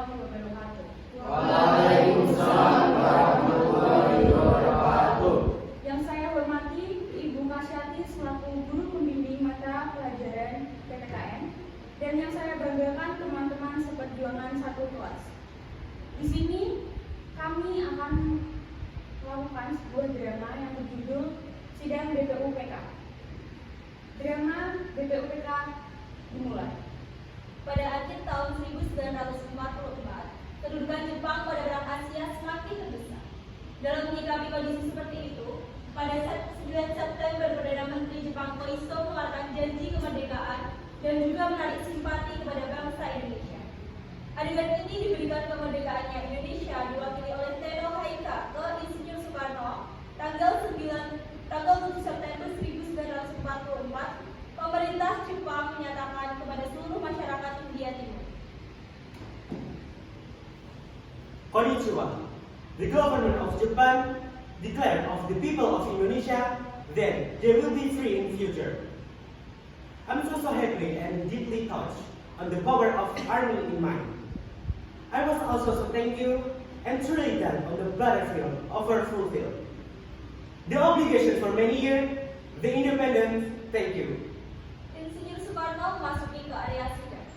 warahmatullahi wabarakatuh. Waalaikumsalam warahmatullahi wabarakatuh. Yang saya hormati Ibu Kasyati selaku guru pembimbing mata pelajaran PPKN, dan yang saya banggakan teman-teman seperjuangan satu kelas. Di sini kami akan melakukan sebuah drama yang berjudul Sidang BPUPK. Drama BPUPK dimulai. Pada akhir tahun 1944, kedudukan Jepang pada benua Asia semakin membesar. Dalam menyikapi kondisi seperti itu, pada 9 September Perdana Menteri Jepang Koiso mengeluarkan janji kemerdekaan dan juga menarik simpati kepada bangsa Indonesia. Adegan ini diberikan kemerdekaannya Indonesia diwakili oleh Tenno Haika ke Insinyur Soekarno tanggal 7 September 1944. Pemerintah Jepang menyatakan kepada seluruh masyarakat India Timur. Konnichiwa. The government of Japan declared of the people of Indonesia that they will be free in future. I'm so happy and deeply touched on the power of the army in mind. I was also so thank you and truly done on the battlefield fulfilled. The obligation for many years, the independence, thank you. Insinyur Soekarno memasuki ke area sidang.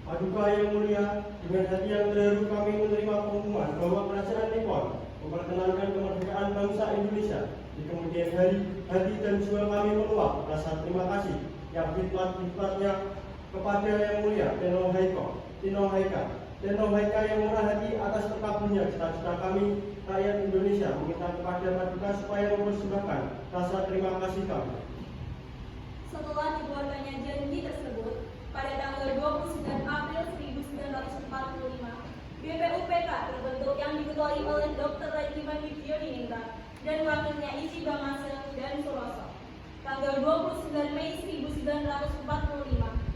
Paduka yang mulia, dengan hati yang terharu kami menerima pengumuman bahwa kerajaan Nippon memperkenalkan kemerdekaan bangsa Indonesia. Di kemudian hari, hati dan jiwa kami meluap rasa terima kasih yang hikmat-hikmatnya kepada yang mulia Tenno Haika yang murah hati atas terkabulnya cita-cita kami rakyat Indonesia, meminta kepada Paduka supaya mempersembahkan rasa terima kasih kami. Setelah dikeluarkannya janji tersebut, pada tanggal 29 April 1945, BPUPK terbentuk yang diketuai oleh Dr. Rajiman Widyodiningrat dan wakilnya Iji Bangase dan Suroso. Tanggal 29 Mei 1945,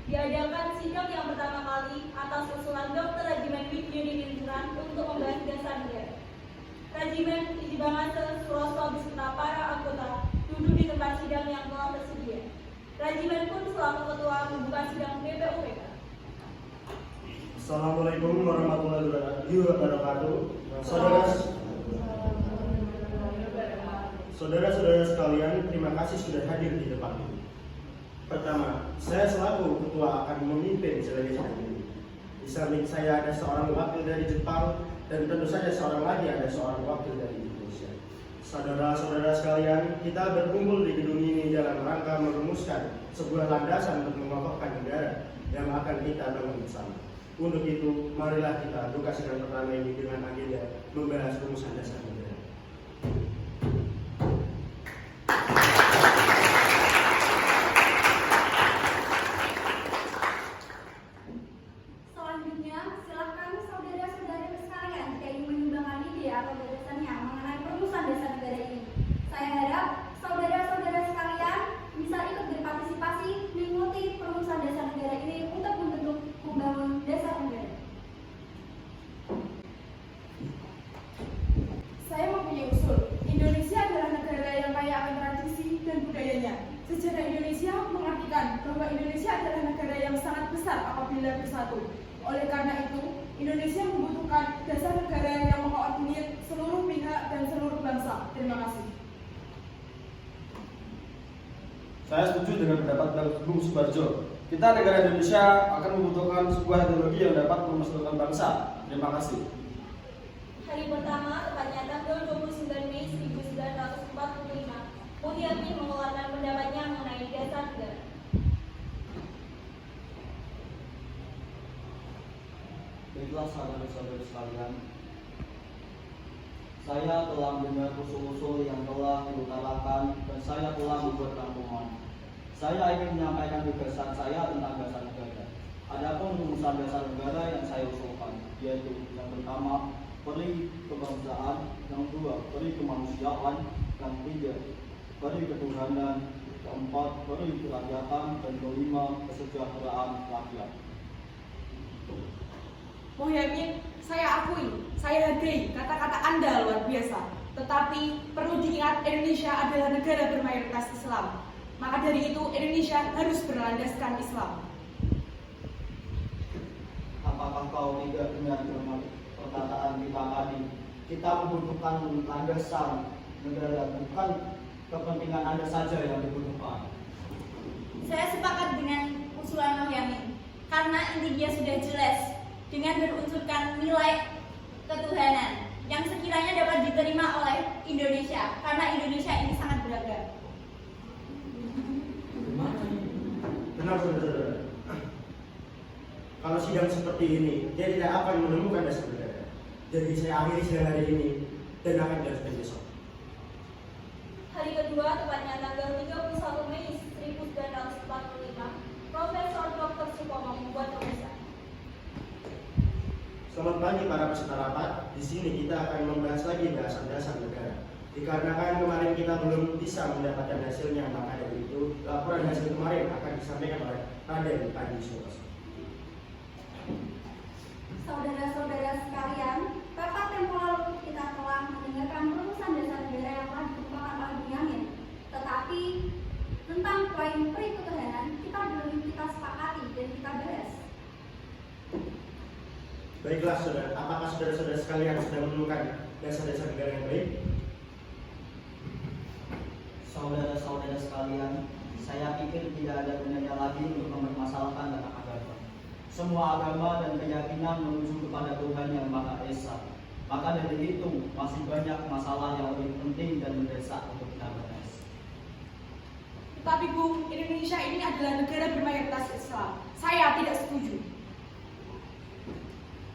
diadakan sidang yang pertama kali atas usulan Dr. Rajiman Widyodiningrat untuk membahas dasar negara. Rajiman, Iji Bangase, Suroso beserta para anggota duduk di tempat sidang yang telah tersedia. Rajiman pun selaku ketua membuka sidang BPUPK. Assalamualaikum warahmatullahi wabarakatuh. Saudara-saudara sekalian, terima kasih sudah hadir di depan ini. Pertama, saya selaku ketua akan memimpin sidang ini. Di samping saya ada seorang wakil dari Jepang dan tentu saja seorang lagi ada seorang wakil dari Indonesia. Saudara-saudara sekalian, kita berkumpul di gedung ini dalam rangka merumuskan sebuah landasan untuk mengokohkan negara yang akan kita bangun bersama. Untuk itu, marilah kita buka sidang pertama ini dengan agenda membahas rumusan dasar negara. Selanjutnya, silakan saudara-saudara sekalian jika ingin menyumbangkan ide atau gagasannya mengenai perumusan dasar negara ini. Saya harap saudara-saudara sekalian bisa ikut berpartisipasi mengikuti perumusan dasar negara ini untuk membangun dasar negara. Saya mempunyai usul. Indonesia adalah negara yang kaya akan tradisi dan budayanya. Sejarah Indonesia mengartikan bahwa Indonesia adalah negara yang sangat besar apabila bersatu. Oleh karena itu, Indonesia membutuhkan dasar negara yang mengkoordinir seluruh pihak dan seluruh bangsa. Terima kasih. Saya setuju dengan pendapat Bung Subarjo. Kita negara Indonesia akan membutuhkan sebuah ideologi yang dapat memersatukan bangsa. Terima kasih. Hari pertama, tepatnya tanggal 29 Mei 1945, Mulyadi mengeluarkan pendapatnya mengenai dasar negara. Baiklah saudara-saudara sekalian, saya telah mendengar usul-usul yang telah diutarakan dan saya telah membuat rangkuman. Saya ingin menyampaikan gagasan saya tentang dasar negara. Adapun rumusan dasar negara yang saya usulkan, yaitu yang pertama, peri kebangsaan, yang kedua, peri kemanusiaan, yang ketiga, peri ketuhanan, keempat, peri kerakyatan, dan kelima, kesejahteraan rakyat. Mohyamin, saya akui, saya hargai kata-kata Anda luar biasa. Tetapi perlu diingat Indonesia adalah negara bermayoritas Islam. Maka dari itu Indonesia harus berlandaskan Islam. Apakah kau tidak dengar perkataan kita tadi? Kita membutuhkan landasan negara, bukan kepentingan Anda saja yang dibutuhkan. Saya sepakat dengan usulan Mohyamin, karena intinya sudah jelas dengan berunsurkan nilai ketuhanan yang sekiranya dapat diterima oleh Indonesia, karena Indonesia ini sangat beragam. Benar, saudara-saudara. Kalau sidang seperti ini, dia tidak akan menemukan dasar negara. Jadi saya akhiri sidang hari ini dan akan dilanjutkan besok. Hari kedua, tepatnya tanggal 31 Mei 1945, Profesor Dr. Supomo membuat pemeriksaan. Selamat pagi para peserta rapat. Di sini kita akan membahas lagi bahasan dasar negara. Dikarenakan kemarin kita belum bisa mendapatkan hasilnya, maka dari itu laporan hasil kemarin akan disampaikan oleh Raden Panji Suroso. Saudara-saudara sekalian, rapat tempo lalu kita telah mendengarkan rumusan dasar negara yang telah dikemukakan oleh Mohyamin. Tetapi tentang poin perikutuhanan kita belum kita sepakati dan kita bahas. Baiklah saudara, apakah saudara-saudara sekalian sudah menemukan dasar-dasar negara yang baik? Saudara-saudara sekalian, saya pikir tidak ada gunanya lagi untuk mempermasalahkan tentang agama. Semua agama dan keyakinan menuju kepada Tuhan yang Maha Esa. Maka dari itu masih banyak masalah yang lebih penting dan mendesak untuk kita bahas. Tetapi Bu, Indonesia ini adalah negara bermayoritas Islam. Saya tidak setuju.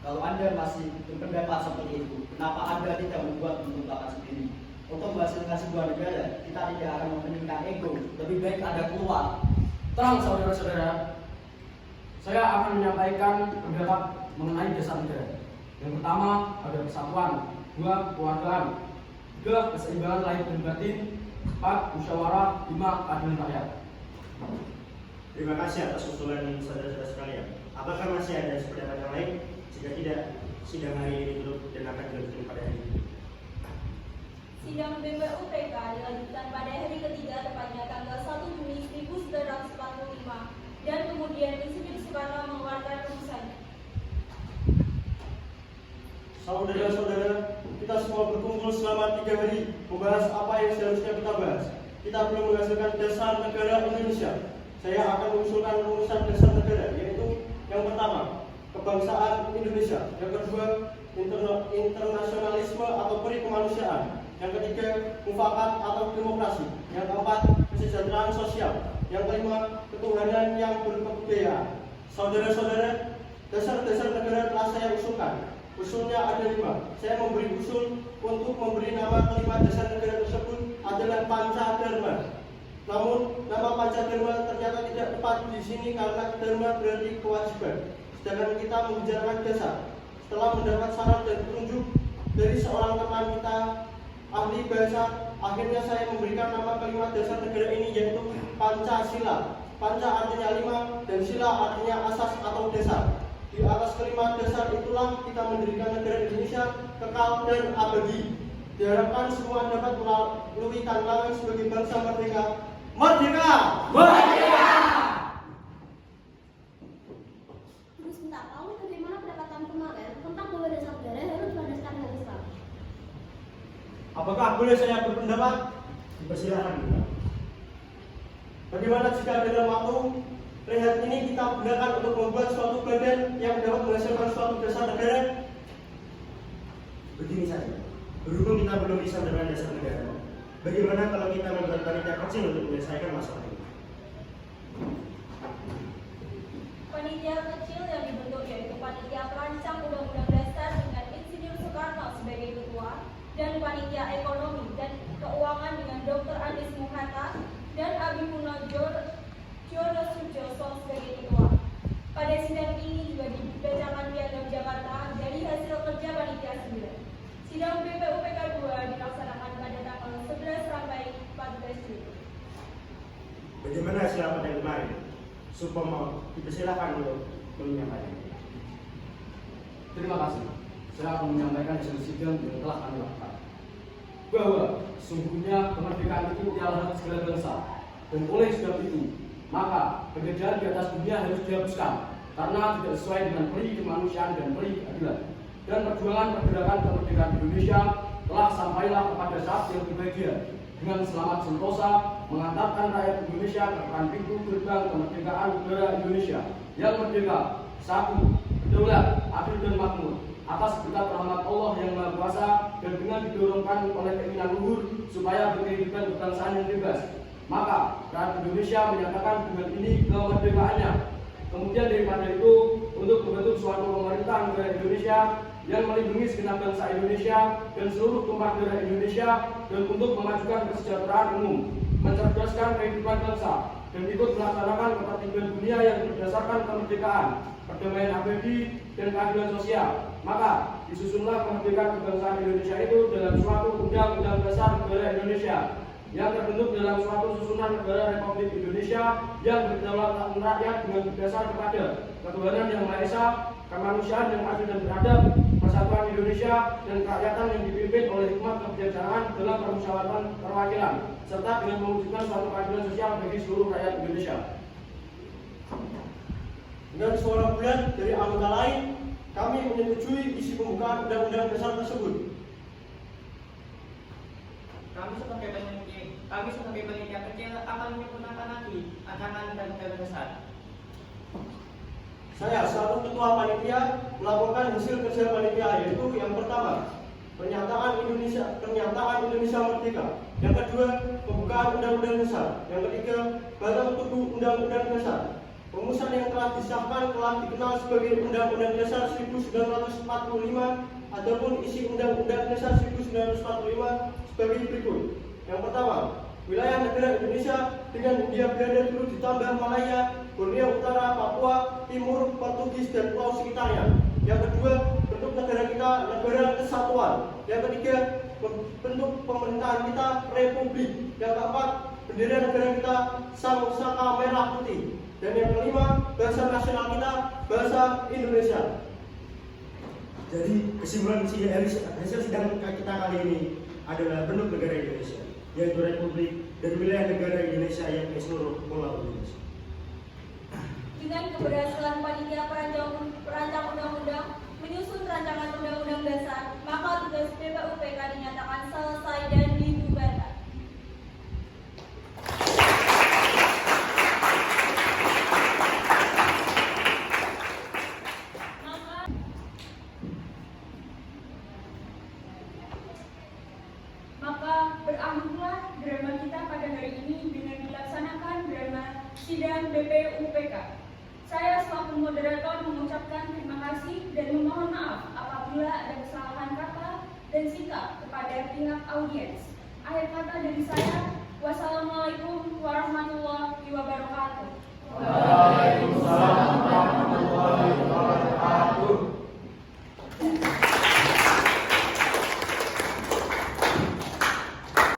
Kalau Anda masih berpendapat seperti itu, kenapa Anda tidak membuat tuntutan sendiri? Untuk menghasilkan sebuah negara, kita tidak akan mementingkan ego. Lebih baik Anda keluar. Terang saudara-saudara, saya akan menyampaikan pendapat mengenai dasar negara. Yang pertama ada persatuan, 2 kekeluargaan, 3 keseimbangan lahir dan batin, 4 musyawarah, 5 keadilan rakyat. Terima kasih atas usulan saudara-saudara sekalian. Apakah masih ada pendapat yang lain? Jika tidak, sidang hari ini ditutup dan akan dilanjutkan pada hari ini. Sidang BPUPK dilanjutkan pada hari ketiga, tepatnya tanggal 1 Juni 1945, dan kemudian Insinyur Soekarno mengeluarkan rumusannya. Saudara-saudara, kita semua berkumpul selama 3 hari membahas apa yang seharusnya kita bahas. Kita belum menghasilkan dasar negara Indonesia. Saya akan mengusulkan rumusan dasar negara, yaitu yang pertama, kebangsaan Indonesia. Yang kedua, internasionalisme atau peri kemanusiaan. Yang ketiga, mufakat atau demokrasi. Yang keempat, kesejahteraan sosial. Yang kelima, ketuhanan yang berkebudayaan. Saudara-saudara, dasar-dasar negara telah saya usulkan. Usulnya ada 5. Saya memberi usul untuk memberi nama kelima dasar negara tersebut adalah Pancadharma. Namun, nama Pancadharma ternyata tidak tepat di sini karena dharma berarti kewajiban. Sedangkan kita membicarakan dasar. Setelah mendapat saran dan petunjuk dari seorang teman kita, ahli bahasa, akhirnya saya memberikan nama kelima dasar negara ini, yaitu Pancasila. Panca artinya 5 dan sila artinya asas atau dasar. Di atas kelima dasar itulah kita mendirikan negara Indonesia kekal dan abadi. Diharapkan semua dapat melalui tantangan sebagai bangsa merdeka. Merdeka! Merdeka! Terus minta tahu bagaimana pendapatan kemarin tentang bahwa dasar negara harus berlandaskan dengan Islam. Apakah boleh saya berpendapat? Dipersilakan, Bapak. Bagaimana jika dalam waktu rehat ini kita gunakan untuk membuat suatu badan yang dapat menghasilkan suatu dasar negara? Begini saja, berhubung kita belum bisa mendapatkan dasar negara, bagaimana kalau kita membuat panitia kecil untuk menyelesaikan masalah ini? Panitia kecil yang dibentuk yaitu Panitia Perancang Undang-Undang Dasar dengan Insinyur Soekarno sebagai ketua, dan Panitia Ekonomi dan Keuangan dengan Dr. Andis Muhatta dan Abipuno Jono Sujoso sebagai ketua. Pada sidang ini juga dibacakan piagam Jakarta dari hasil kerja Panitia 9. Sidang BPUPK 2 dilaksanakan pada tanggal 11 sampai 14 Juli. Bagaimana hasil rapat yang kemarin? Supomo, dipersilakan untuk menyampaikan. Terima kasih. Saya akan menyampaikan hasil sidang yang telah kami lakukan. Bahwa sesungguhnya kemerdekaan itu ialah hak segala bangsa, dan oleh sebab itu maka pekerjaan di atas dunia harus dihapuskan karena tidak sesuai dengan peri kemanusiaan dan peri keadilan. Dan perjuangan pergerakan kemerdekaan Indonesia telah sampailah kepada saat yang berbahagia dengan selamat sentosa mengantarkan rakyat Indonesia ke depan pintu gerbang kemerdekaan negara Indonesia yang merdeka, satu, berdaulat, adil dan makmur atas berkat rahmat Allah yang Maha Kuasa dan dengan didorongkan oleh keinginan luhur supaya berkehidupan kebangsaan yang bebas. Maka rakyat Indonesia menyatakan dengan ini kemerdekaannya. Kemudian daripada itu untuk membentuk suatu pemerintah negara Indonesia yang melindungi segenap bangsa Indonesia dan seluruh tumpah darah Indonesia dan untuk memajukan kesejahteraan umum, mencerdaskan kehidupan bangsa dan ikut melaksanakan ketertiban dunia yang berdasarkan kemerdekaan, perdamaian abadi dan keadilan sosial. Maka disusunlah kemerdekaan kebangsaan Indonesia itu dalam suatu undang-undang dasar negara Indonesia yang terbentuk dalam suatu susunan negara Republik Indonesia yang berdaulat rakyat dengan berdasar kepada ketuhanan yang Maha Esa, kemanusiaan yang adil dan beradab, persatuan Indonesia dan kerakyatan yang dipimpin oleh hikmat kebijaksanaan dalam permusyawaratan perwakilan serta dengan mewujudkan suatu keadilan sosial bagi seluruh rakyat Indonesia. Dengan suara bulat dari anggota lain, kami menyetujui isi pembukaan undang-undang dasar tersebut. Kami sebagai panitia kecil akan menyempurnakan lagi rancangan undang-undang dasar. Saya selaku ketua panitia melaporkan hasil kerja panitia, yaitu yang pertama, pernyataan Indonesia merdeka. Yang kedua, pembukaan undang-undang dasar. Yang ketiga, batang tubuh undang-undang dasar. Rumusan yang telah disahkan telah dikenal sebagai Undang-Undang Dasar 1945. Adapun isi Undang-Undang Dasar 1945 sebagai berikut. Yang pertama, wilayah negara Indonesia dengan Hindia Belanda dulu ditambah Malaya, Borneo Utara, Papua, Timur, Portugis, dan pulau sekitarnya. Yang kedua, bentuk negara kita negara kesatuan. Yang ketiga, bentuk pemerintahan kita republik. Yang keempat, bendera negara kita sang saka merah putih. Dan yang kelima, bahasa nasional kita bahasa Indonesia. Jadi kesimpulan hasil sidang kita kali ini adalah bentuk negara Indonesia, yaitu republik dan wilayah negara Indonesia yang di seluruh pulau Indonesia. Dengan keberhasilan panitia perancang undang-undang menyusun rancangan undang-undang dasar, maka tugas BPUPK dinyatakan selesai dan dibubarkan. Maka berakhirlah drama kita pada hari ini dengan dilaksanakan drama sidang BPUPK. Saya selaku moderator mengucapkan terima kasih dan memohon maaf apabila ada kesalahan kata dan sikap kepada pihak audiens. Akhir kata dari saya, wassalamualaikum warahmatullahi wabarakatuh.